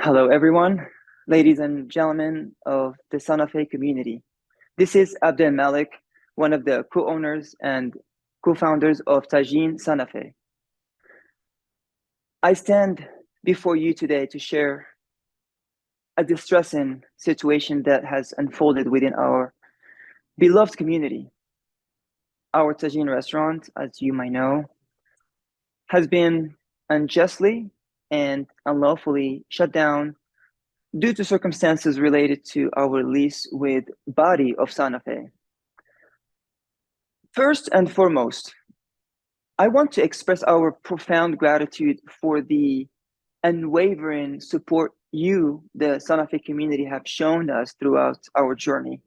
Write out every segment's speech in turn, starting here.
Hello, everyone, ladies and gentlemen of the Santa Fe community. This is Abdel Malik, one of the co-owners and co-founders of Tajine Santa Fe. I stand before you today to share a distressing situation that has unfolded within our beloved community. Our Tajine restaurant, as you might know, has been unjustly and unlawfully shut down due to circumstances related to our lease with Body of Santa Fe. First and foremost, I want to express our profound gratitude for the unwavering support you, the Santa Fe community, have shown us throughout our journey.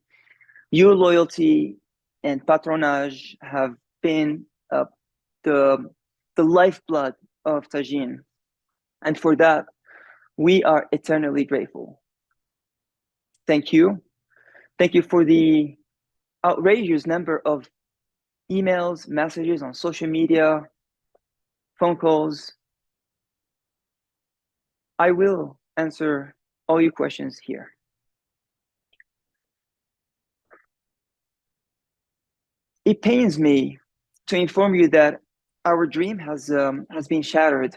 Your loyalty and patronage have been the, the lifeblood of Tajine. And for that, we are eternally grateful. Thank you. Thank you for the outrageous number of emails, messages on social media, phone calls. I will answer all your questions here. It pains me to inform you that our dream has been shattered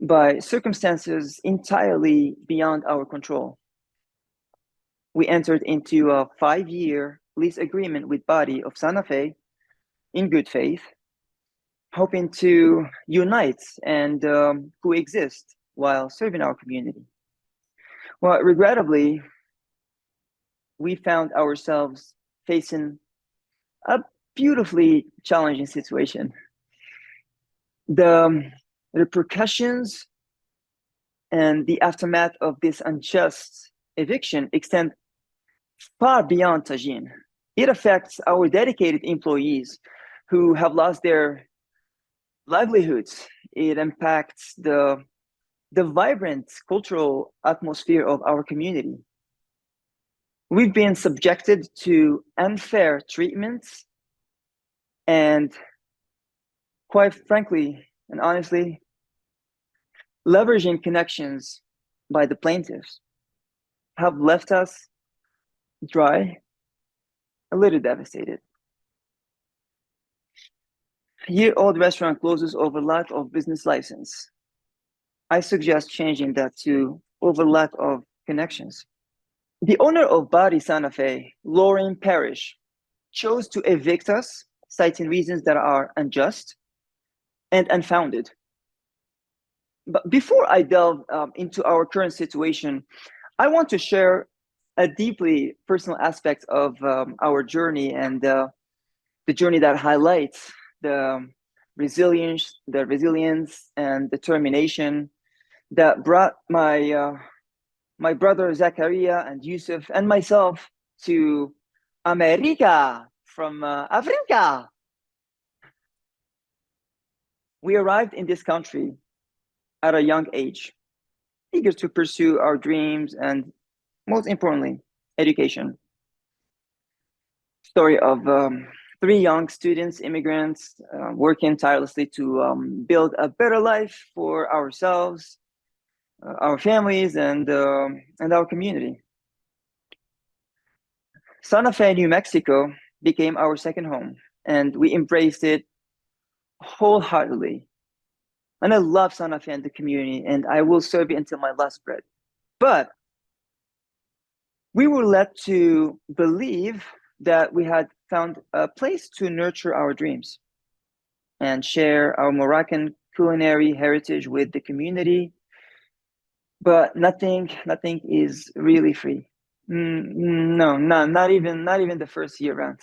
by circumstances entirely beyond our control. We entered into a 5-year lease agreement with Body of Santa Fe in good faith, hoping to unite and coexist while serving our community. Well, regrettably, we found ourselves facing a beautifully challenging situation. The repercussions and the aftermath of this unjust eviction extend far beyond Tajine. It affects our dedicated employees who have lost their livelihoods. It impacts the vibrant cultural atmosphere of our community. We've been subjected to unfair treatments and, quite frankly and honestly, leveraging connections by the plaintiffs have left us dry, a little devastated. Year-old restaurant closes over lack of business license. I suggest changing that to over lack of connections. The owner of Body Santa Fe, Lorin Parrish, chose to evict us, citing reasons that are unjust and unfounded. But before I delve into our current situation, I want to share a deeply personal aspect of our journey and the journey that highlights the resilience and determination that brought my brother Zakaria and Yusuf and myself to America from Africa. We arrived in this country at a young age, eager to pursue our dreams and, most importantly, education. Story of 3 young students, immigrants, working tirelessly to build a better life for ourselves, our families, and our community. Santa Fe, New Mexico became our second home, and we embraced it wholeheartedly. And I love Santa Fe and the community, and I will serve it until my last breath. But we were led to believe that we had found a place to nurture our dreams and share our Moroccan culinary heritage with the community. But nothing is really free. No, not even the first year round.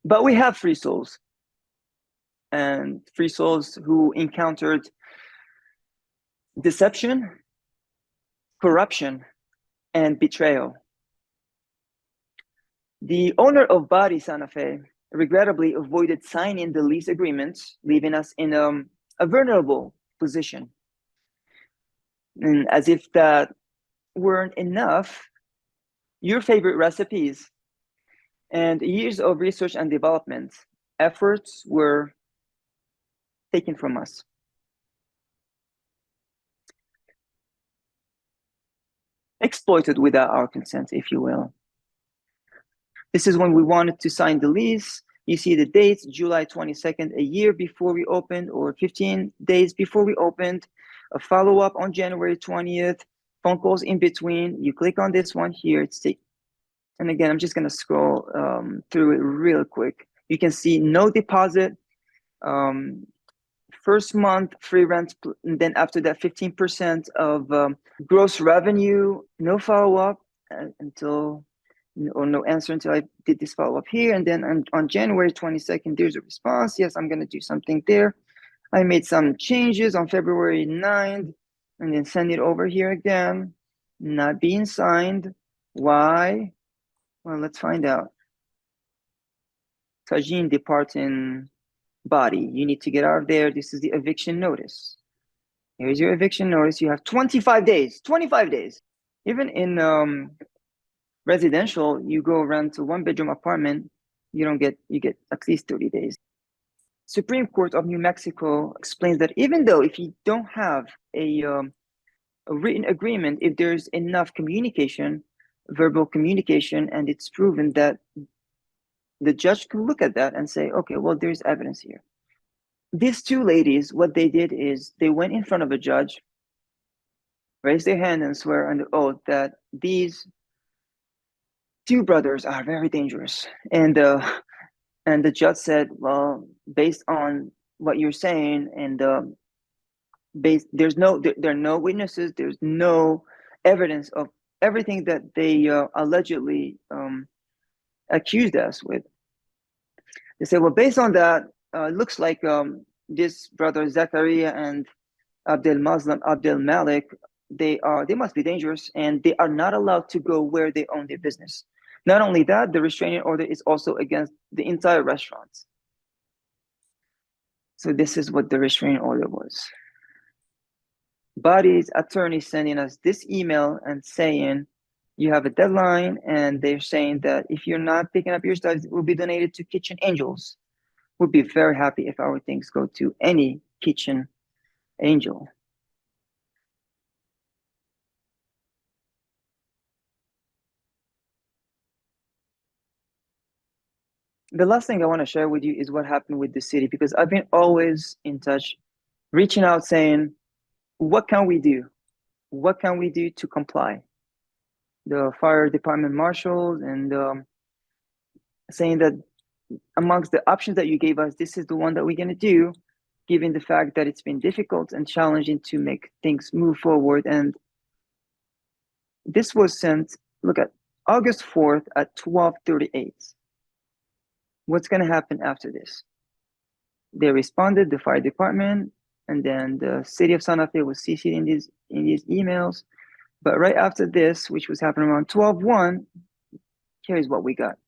But we have free souls, and free souls who encountered deception, corruption, and betrayal. The owner of Body Santa Fe regrettably avoided signing the lease agreement, leaving us in a vulnerable position. And as if that weren't enough, your favorite recipes and years of research and development efforts were taken from us. exploited without our consent, if you will. This is when we wanted to sign the lease. You see the dates, July 22nd, a year before we opened, or 15 days before we opened, a follow-up on January 20th, phone calls in between. You click on this one here. And again, I'm just going to scroll through it real quick. You can see no deposit, first month free rent, and then after that 15% of gross revenue, no follow-up until, or no answer until I did this follow-up here. And then on January 22nd, there's a response. Yes, I'm going to do something there. I made some changes on February 9th and then send it over here again. Not being signed. Why? Well, let's find out. Tajine departing body. You need to get out of there. This is the eviction notice. Here's your eviction notice. You have 25 days. 25 days. Even in residential, you go rent a one-bedroom apartment, you get at least 30 days. Supreme Court of New Mexico explains that even though if you don't have a written agreement, if there's enough communication, verbal communication, and it's proven that the judge can look at that and say, okay, well, there's evidence here. These two ladies, what they did is they went in front of a judge, raised their hand and swear under oath that these two brothers are very dangerous. And the judge said, well, based on what you're saying, and there are no witnesses, there's no evidence of everything that they allegedly accused us with. They said, well, based on that, it looks like this brother Zachariah and Abdel Malik, they must be dangerous, and they are not allowed to go where they own their business. Not only that, the restraining order is also against the entire restaurant. So this is what the restraining order was. Body's attorney sending us this email and saying, you have a deadline, and they're saying that if you're not picking up your stuff, it will be donated to Kitchen Angels. We'd be very happy if our things go to any kitchen angel. The last thing I want to share with you is what happened with the city, because I've been always in touch, reaching out saying, what can we do? What can we do to comply? The fire department marshals and saying that amongst the options that you gave us, this is the one that we're going to do, given the fact that it's been difficult and challenging to make things move forward. And this was sent, look at August 4th at 12:38. What's going to happen after this? They responded, the fire department, and then the city of Santa Fe was CC'd in these emails. But right after this, which was happening around 12:01, here's what we got.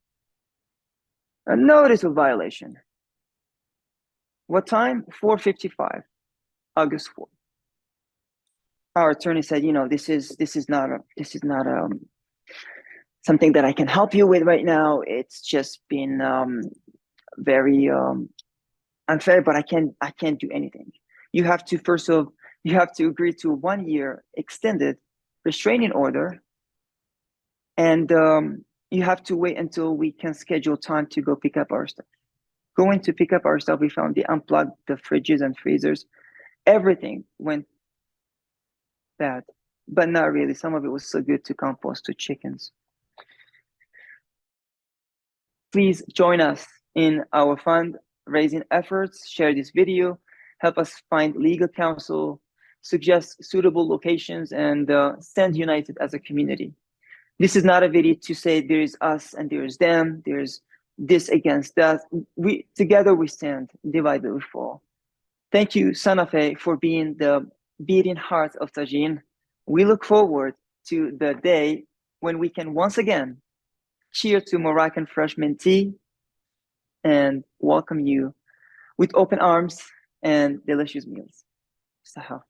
A notice of violation. What time? 4:55, August 4th. Our attorney said, this is not something that I can help you with right now. It's just been very unfair, but I can't do anything. You have to agree to a 1-year extended restraining order, and you have to wait until we can schedule time to go pick up our stuff. Going to pick up our stuff, we found they unplugged the fridges and freezers. Everything went bad, but not really. Some of it was so good to compost to chickens. Please join us in our fundraising efforts. Share this video, help us find legal counsel, suggest suitable locations, and stand united as a community. This is not a video to say there is us and there is them, there's this against that. Together we stand, divided we fall. Thank you, Santa Fe, for being the beating heart of Tajine. We look forward to the day when we can once again cheer to Moroccan fresh mint tea and welcome you with open arms and delicious meals. Sahel.